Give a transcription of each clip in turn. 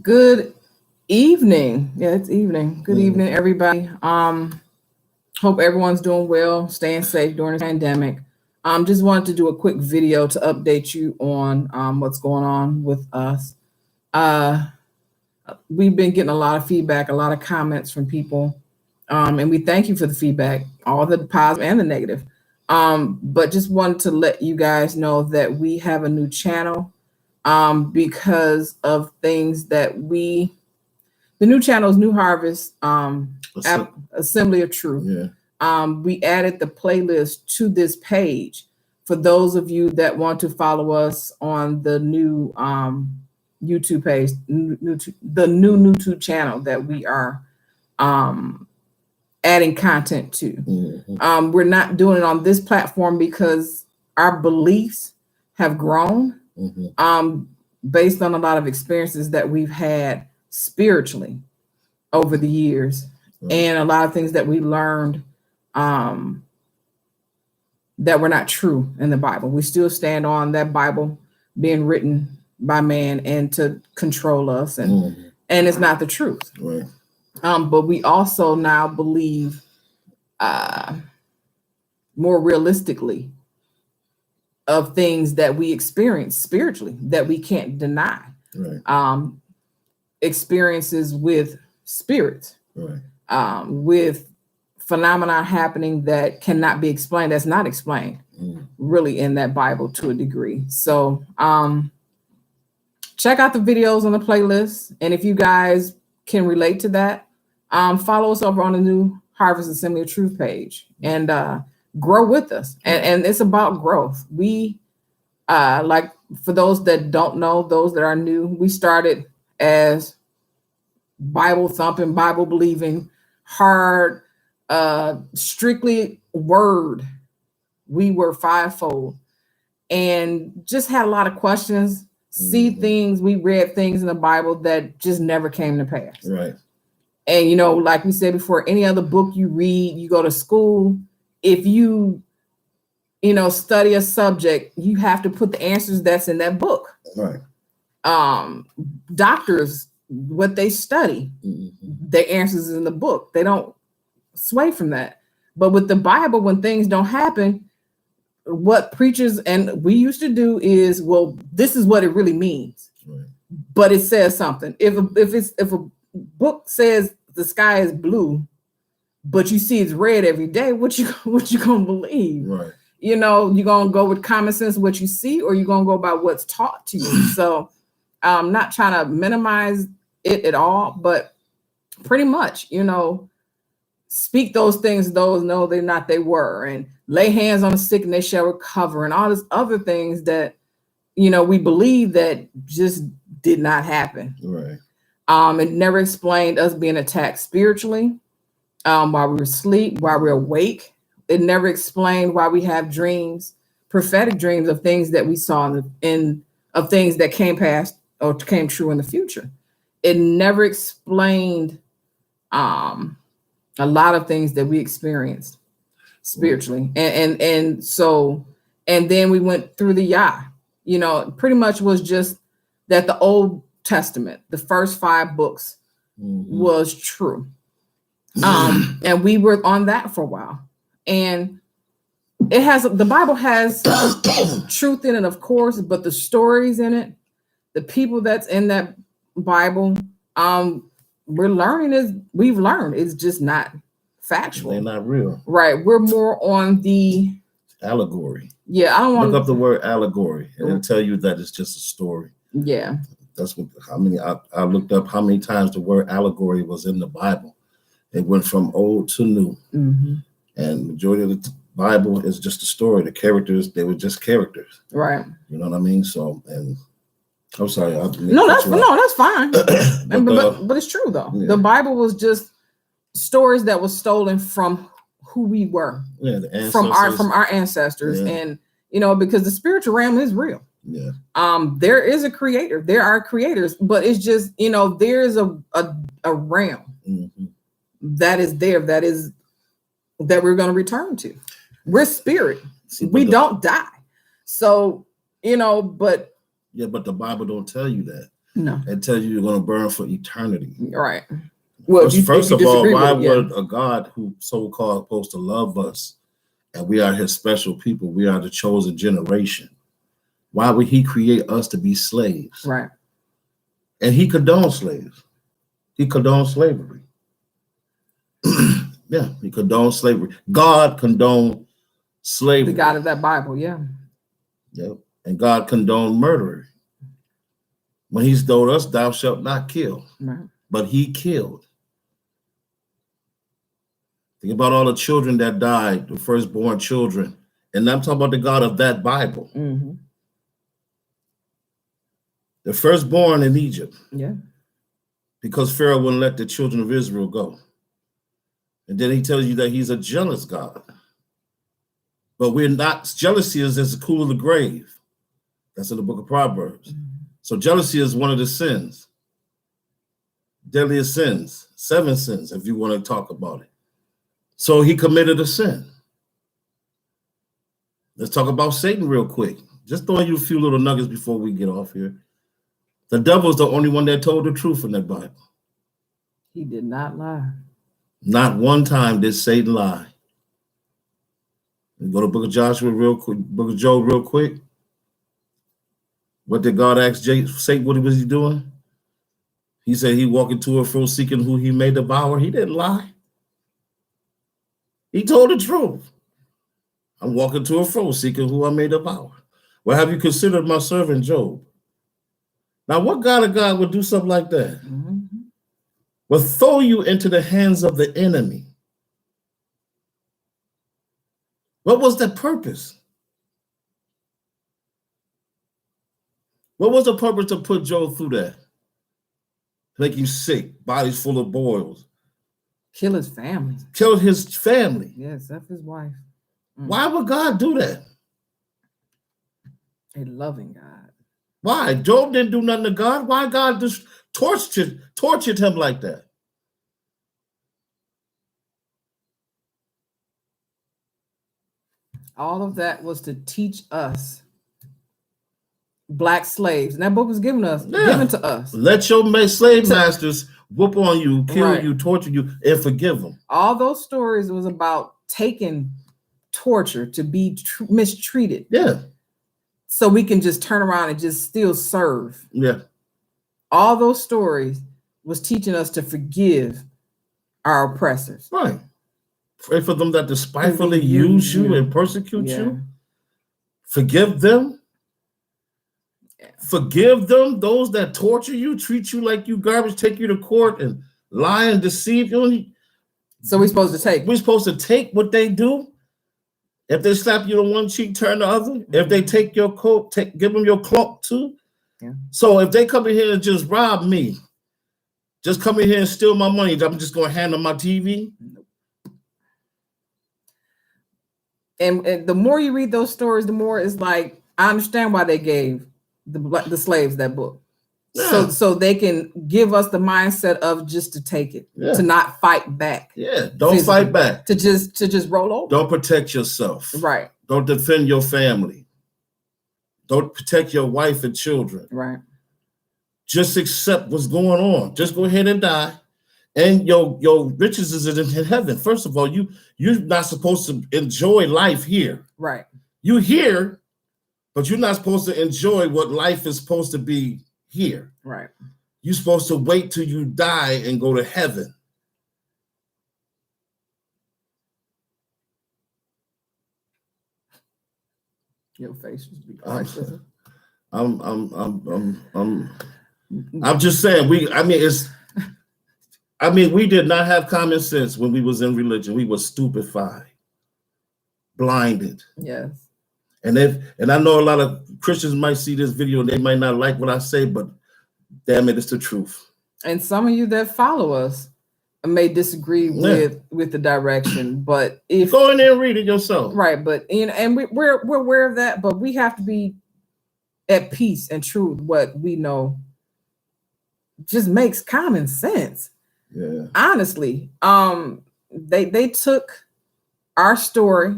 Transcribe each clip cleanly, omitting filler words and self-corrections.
Good evening. Yeah, it's evening. Good evening, everybody. Hope everyone's doing well, staying safe during this pandemic. Just wanted to do a quick video to update you on what's going on with us. Uh, we've been getting a lot of feedback, a lot of comments from people, and we thank you for the feedback, all the positive and the negative. But just wanted to let you guys know that we have a new channel because of things that the new channel is New Harvest Assembly of Truth. Yeah. We added the playlist to this page for those of you that want to follow us on the new YouTube page, the new YouTube channel that we are adding content to. Mm-hmm. We're not doing it on this platform because our beliefs have grown based on a lot of experiences that we've had spiritually over the years, and a lot of things that we learned that were not true in the Bible. We still stand on that Bible being written by man and to control us, and it's not the truth. Right. But we also now believe more realistically of things that we experience spiritually that we can't deny. Right. Experiences with spirits, Right. with phenomena happening that cannot be explained, that's not explained really in that Bible to a degree. So check out the videos on the playlist. And if you guys can relate to that, follow us over on the New Harvest Assembly of Truth page and grow with us. And it's about growth. We, like for those that don't know, those that are new, we started as Bible thumping, Bible believing, hard, strictly word. We were fivefold and just had a lot of questions, see things, we read things in the Bible that just never came to pass. Right. And, like we said before, any other book you read, you go to school, if you, study a subject, you have to put the answers that's in that book. Right. Doctors, what they study, their answers is in the book. They don't sway from that. But with the Bible, when things don't happen, what preachers and we used to do is, well, this is what it really means. Right. But it says something. If a book says the sky is blue, but you see it's red every day, what you gonna believe? Right. You're gonna go with common sense, what you see, or you're gonna go by what's taught to you. So I'm not trying to minimize it at all, but pretty much, speak those things, those know they're not, they were, and lay hands on the sick and they shall recover, and all these other things that, we believe that just did not happen. Right. It never explained us being attacked spiritually, while we were asleep, while we were awake. It never explained why we have dreams, prophetic dreams of things that we saw of things that came past or came true in the future. It never explained a lot of things that we experienced spiritually. And so then we went through the Yah, pretty much was just that the Old Testament, the first 5 books was true. And we were on that for a while. And the Bible has truth in it, of course, but the stories in it, the people that's in that Bible, we've learned it's just not factual. They're not real. Right. We're more on the allegory. Yeah, I don't want to look up the word allegory and it'll tell you that it's just a story. Yeah. That's what I looked up how many times the word allegory was in the Bible. It went from old to new. And majority of the Bible is just a story. The characters, they were just characters. Right. You know what I mean? So, and I'm sorry. That's fine. but it's true though. Yeah. The Bible was just stories that was stolen from who we were. Yeah, the ancestors. From our ancestors. Yeah. And because the spiritual realm is real. Yeah. There is a creator. There are creators, but it's just, there is a realm that is there, that we're going to return to. We're spirit. We don't die. So, but yeah, but the Bible don't tell you that. No. and tell you you're going to burn for eternity. Right. Well, first of all, why would yeah. a God who so-called supposed to love us, and we are his special people, we are the chosen generation, why would he create us to be slaves? Right. And he condones slaves. He condones slavery. Yeah, he condones slavery. God condoned slavery. The God of that Bible, yeah. Yep. And God condoned murder. When he's told us, thou shalt not kill. Right. But he killed. Think about all the children that died, the firstborn children. And I'm talking about the God of that Bible. Mm-hmm. The firstborn in Egypt. Yeah. Because Pharaoh wouldn't let the children of Israel go. And then he tells you that he's a jealous God. But we're not. Jealousy is as cool as the grave. That's in the book of Proverbs. Mm-hmm. So jealousy is one of the sins. Deadliest sins. 7 sins, if you want to talk about it. So he committed a sin. Let's talk about Satan real quick. Just throwing you a few little nuggets before we get off here. The devil's the only one that told the truth in that Bible. He did not lie. Not one time did Satan lie. Go to book of Joshua real quick, book of Job real quick. What did God ask Satan? What was he doing? He said he walking to and fro seeking who he may devour. He didn't lie. He told the truth. I'm walking to and fro seeking who I may devour. Well, have you considered my servant Job? Now, what God of God would do something like that? Mm-hmm. Will throw you into the hands of the enemy. What was the purpose? What was the purpose to put Job through that? To make him sick, bodies full of boils. Kill his family. Kill his family. Yes, that's his wife. Why would God do that? A loving God. Why? Job didn't do nothing to God. Why God just tortured him like that? All of that was to teach us, black slaves. And that book was given to us. Let your slave masters whoop on you, kill you, torture you, and forgive them. All those stories was about taking torture to be mistreated. Yeah. So we can just turn around and just still serve. Yeah. All those stories was teaching us to forgive our oppressors. Right. Pray for them that despitefully use you and persecute you. Forgive them. Yeah. Forgive them, those that torture you, treat you like you garbage, take you to court and lie and deceive you. So we're supposed to take. We're supposed to take what they do. If they slap you on one cheek, turn the other. Mm-hmm. If they take your coat, give them your cloak too. Yeah. So if they come in here and just rob me, just come in here and steal my money, I'm just going to hand them my TV. And the more you read those stories, the more it's like, I understand why they gave the slaves that book. Yeah. So they can give us the mindset of just to take it, to not fight back. Yeah, don't fight back. To just roll over. Don't protect yourself. Right. Don't defend your family. Don't protect your wife and children. Right. Just accept what's going on. Just go ahead and die. And your riches is in heaven. First of all, you're not supposed to enjoy life here. Right. You're here, but you're not supposed to enjoy what life is supposed to be here. Right. You're supposed to wait till you die and go to heaven. Your face is big. I'm just saying we did not have common sense when we was in religion. We were stupefied, blinded. Yes. And I know a lot of Christians might see this video and they might not like what I say, but damn it, it's the truth. And some of you that follow us may disagree with the direction, but if go in there and read it yourself. Right, but and we're aware of that, but we have to be at peace and true with what we know. Just makes common sense. Yeah. Honestly, they took our story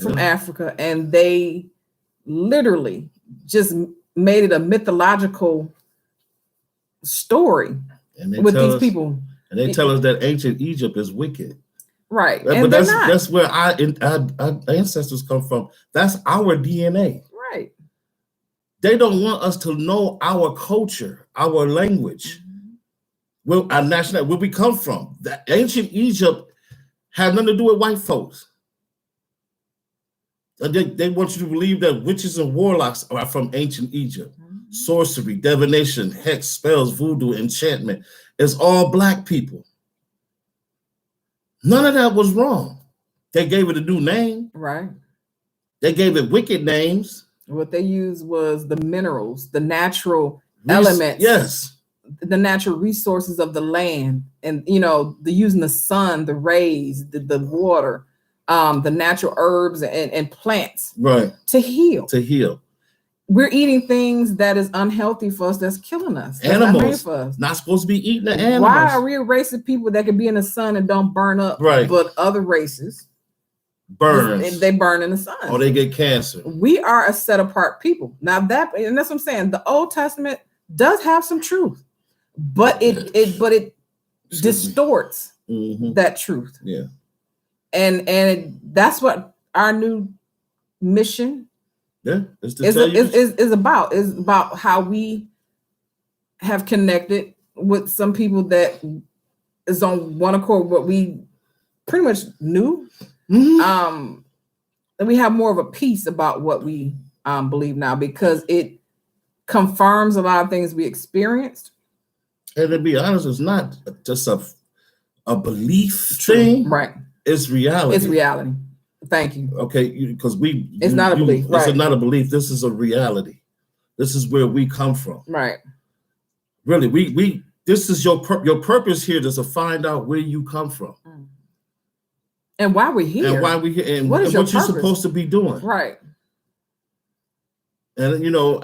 from Africa and they literally just made it a mythological story And they with tell these us, people. and they tell us that ancient Egypt is wicked. Right. But And that's where our ancestors come from. That's our DNA. right. They don't want us to know our culture, our language, our national, where we come from. That ancient Egypt had nothing to do with white folks. And they want you to believe that witches and warlocks are from ancient Egypt. Sorcery, divination, hex, spells, voodoo, enchantment. It's all black people. None of that was wrong. They gave it a new name. Right. They gave it wicked names. What they used was the minerals, the natural elements. Yes. The natural resources of the land, and the using the sun, the rays, the water, the natural herbs and plants, right, to heal. We're eating things that is unhealthy for us, that's killing us. That's animals not made for us. Not supposed to be eating the animals. Why are we a race of people that can be in the sun and don't burn up? Right. But other races burns. They burn in the sun. Or they get cancer. We are a set apart people. Now that's what I'm saying. The Old Testament does have some truth, but it distorts that truth. Yeah. And that's what our new mission is about. Is about how we have connected with some people that is on one accord, what we pretty much knew. And we have more of a peace about what we believe now, because it confirms a lot of things we experienced. And to be honest, it's not just a belief thing, right? It's reality. It's reality. Thank you. Okay, because it's not a belief. Right. It's not a belief. This is a reality. This is where we come from. Right. Really, we. This is your purpose here, is to find out where you come from, and why we're here, and what you're supposed to be doing. Right. And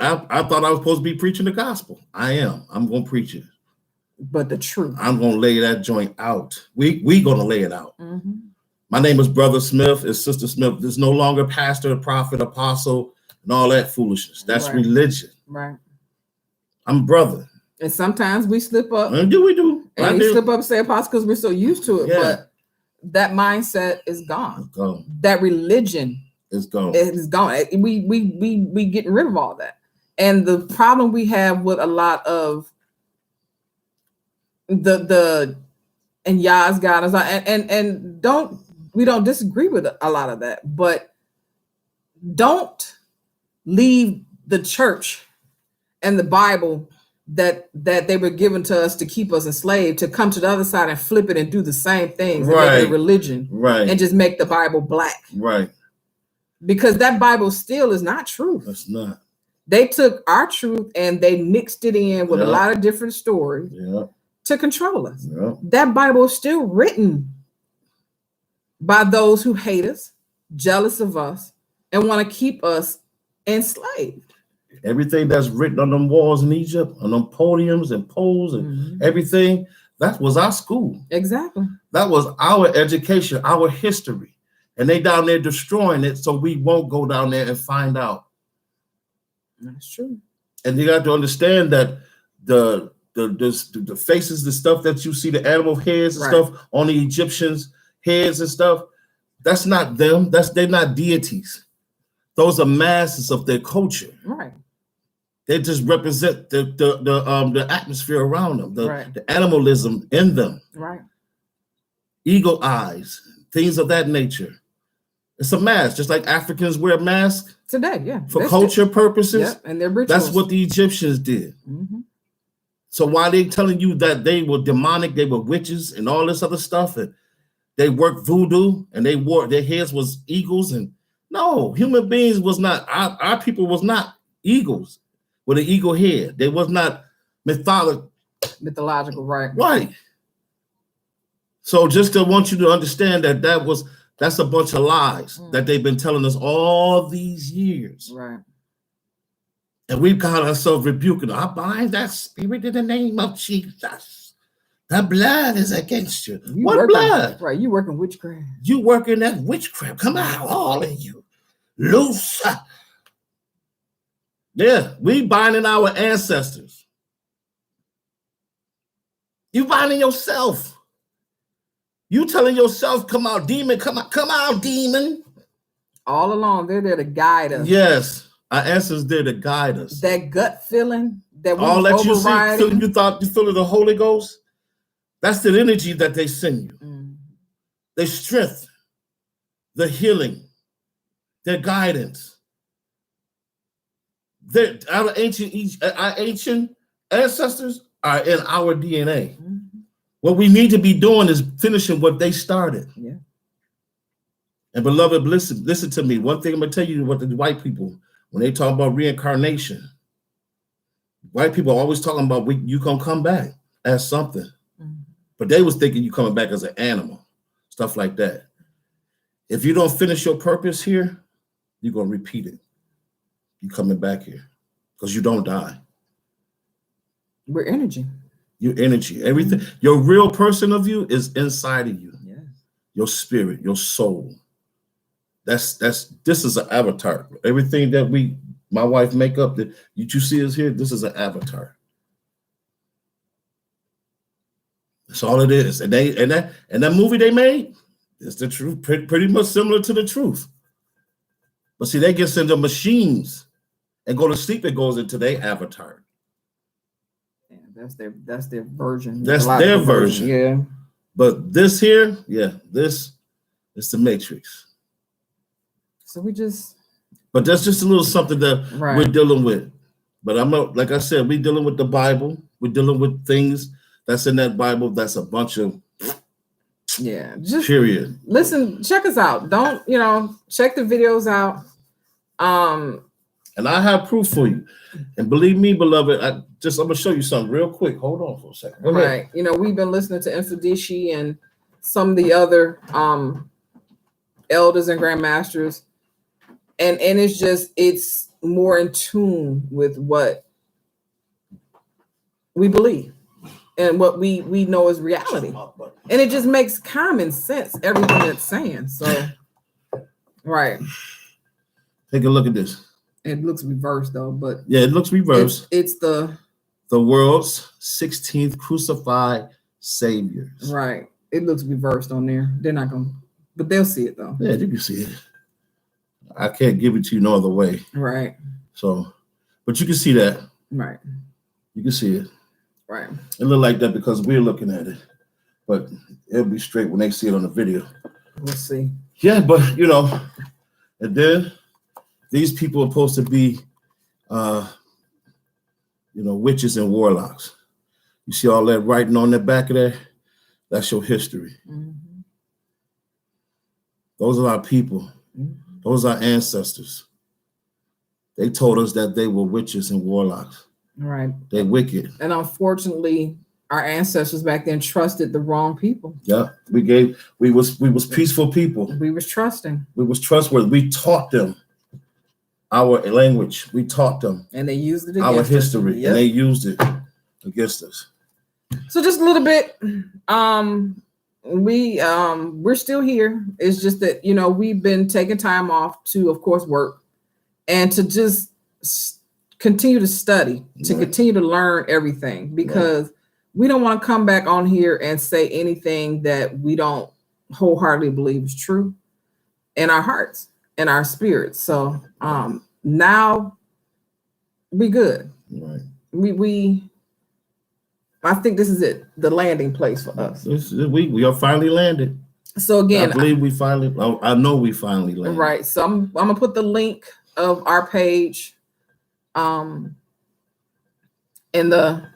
I thought I was supposed to be preaching the gospel. I am. I'm going to preach it. But the truth. I'm going to lay that joint out. We going to lay it out. My name is Brother Smith. It's Sister Smith. There's no longer pastor, prophet, apostle, and all that foolishness. That's religion. Right. I'm brother. And sometimes we slip up. We do. And we slip up and say apostle because we're so used to it. Yeah. But that mindset is gone. It's gone. That religion is gone. It's gone. We getting rid of all that. And the problem we have with a lot of the and Yah's God is and we don't disagree with a lot of that, but don't leave the church and the Bible that they were given to us to keep us enslaved, to come to the other side and flip it and do the same things, and make it a religion, and just make the Bible black, because that Bible still is not truth. It's not. They took our truth and they mixed it in with a lot of different stories to control us. That Bible is still written by those who hate us, jealous of us, and want to keep us enslaved. Everything that's written on them walls in Egypt, on them podiums and poles and everything, that was our school. Exactly. That was our education, our history. And they down there destroying it so we won't go down there and find out. That's true. And you got to understand that the faces, the stuff that you see, the animal heads and stuff on the Egyptians' heads and stuff, that's not them. They're not deities. Those are masses of their culture. Right. They just represent the atmosphere around them, the animalism in them. Right. Eagle eyes, things of that nature. It's a mask, just like Africans wear masks today, for culture purposes. And their rituals. That's what the Egyptians did. So why they telling you that they were demonic, they were witches and all this other stuff, and they worked voodoo and they wore their heads was eagles, and no, human beings was not, our people was not eagles with an eagle head. They was not mythological, right? Right. So just to want you to understand that that's a bunch of lies that they've been telling us all these years. Right. And we've got ourselves rebuking. I bind that spirit in the name of Jesus. That blood is against you. What blood? Right. You working witchcraft. You working that witchcraft. Come out, all of you. Loose. Yeah, we binding our ancestors. You binding yourself. You telling yourself, come out, demon, come out, demon. All along, they're there to guide us. Yes, our answer's there to guide us. That gut feeling that we all that you see, overriding. you thought you feel the Holy Ghost, that's the energy that they send you. Their strength, the healing, their guidance. Our ancient ancestors are in our DNA. What we need to be doing is finishing what they started. Yeah. And beloved, listen to me. One thing I'm gonna tell you what the white people, when they talk about reincarnation, white people are always talking about you gonna come back as something. But they was thinking you coming back as an animal, stuff like that. If you don't finish your purpose here, you're gonna repeat it. You coming back here because you don't die. We're energy. Your energy, everything, your real person of you is inside of you. Yes. Your spirit, your soul. This is an avatar. Everything that my wife make up that you see us here, this is an avatar. That's all it is. And that movie they made is the truth, pretty much similar to the truth. But see, they get sent to machines and go to sleep. It goes into their avatar. Yeah, that's their version. That's their version. Yeah. But this here, this is the Matrix. So but that's just a little something that we're dealing with. But like I said, we're dealing with the Bible. We're dealing with things that's in that Bible. That's a bunch of just period. Listen, check us out. Don't check the videos out. And I have proof for you. And believe me, beloved, I'm gonna show you something real quick. Hold on for a second. Right. We've been listening to Infodici and some of the other elders and grandmasters. And it's more in tune with what we believe and what we know is reality. And it just makes common sense, everything it's saying. So, right. Take a look at this. It looks reversed though, but yeah, it looks reversed. It's the world's 16th crucified savior. Right. It looks reversed on there. They're not gonna, but they'll see it though. Yeah, you can see it. I can't give it to you no other way. Right. So, but you can see that. Right. You can see it. Right. It look like that because we're looking at it, but it'll be straight when they see it on the video. We'll see. Yeah, but and then these people are supposed to be, witches and warlocks. You see all that writing on the back of there? That's your history. Mm-hmm. Those are our people. Mm-hmm. Those are our ancestors. They told us that they were witches and warlocks. Right. They're wicked. And unfortunately, our ancestors back then trusted the wrong people. Yeah, we was peaceful people. We was trusting. We was trustworthy. We taught them our language. We taught them. And they used it against our history. Yep. And they used it against us. So just a little bit, we're still here. It's just that, we've been taking time off to, of course, work and to just continue to study, to continue to learn everything, because we don't want to come back on here and say anything that we don't wholeheartedly believe is true in our hearts and our spirits. So now we good. Right. I think this is it, the landing place for us. We are finally landed. So again, I believe I know we finally landed. Right. So I'm gonna put the link of our page in the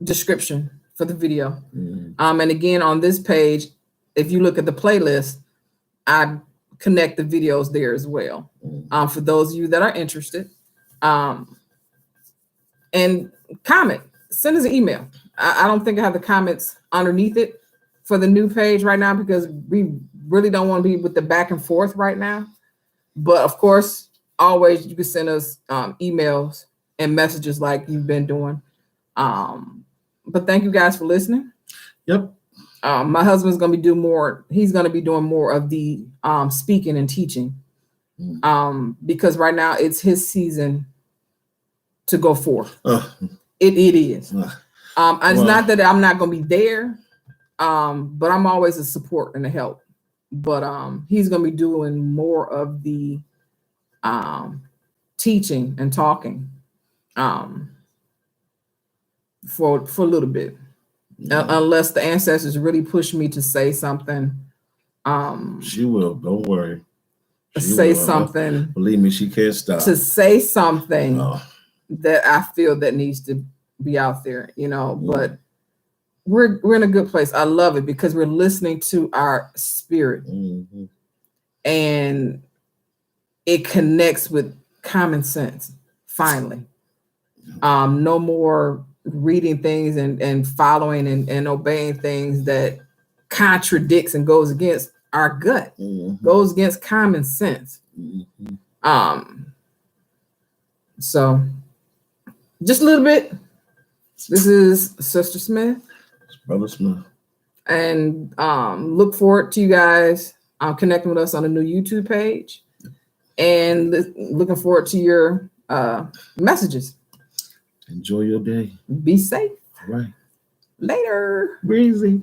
description for the video. Mm-hmm. And again, on this page, if you look at the playlist, I connect the videos there as well. Mm-hmm. For those of you that are interested. And comment, send us an email. I don't think I have the comments underneath it for the new page right now because we really don't want to be with the back and forth right now. But of course, always you can send us emails and messages like you've been doing. But thank you guys for listening. Yep. My husband's going to be doing more. He's going to be doing more of the speaking and teaching because right now it's his season to go forth. It is. It's Well, not that I'm not going to be there, but I'm always a support and a help. But he's going to be doing more of the teaching and talking for a little bit, unless the ancestors really push me to say something. She will. Don't worry. Say something. Believe me, she can't stop. To say something that I feel that needs to be out there, you know. But we're in a good place. I love it because we're listening to our spirit, and it connects with common sense. Finally, no more reading things and following and obeying things that contradicts and goes against our gut, goes against common sense. So just a little bit. This is Sister Smith. It's Brother Smith. And look forward to you guys connecting with us on the new YouTube page. And looking forward to your messages. Enjoy your day. Be safe. All right. Later. Breezy.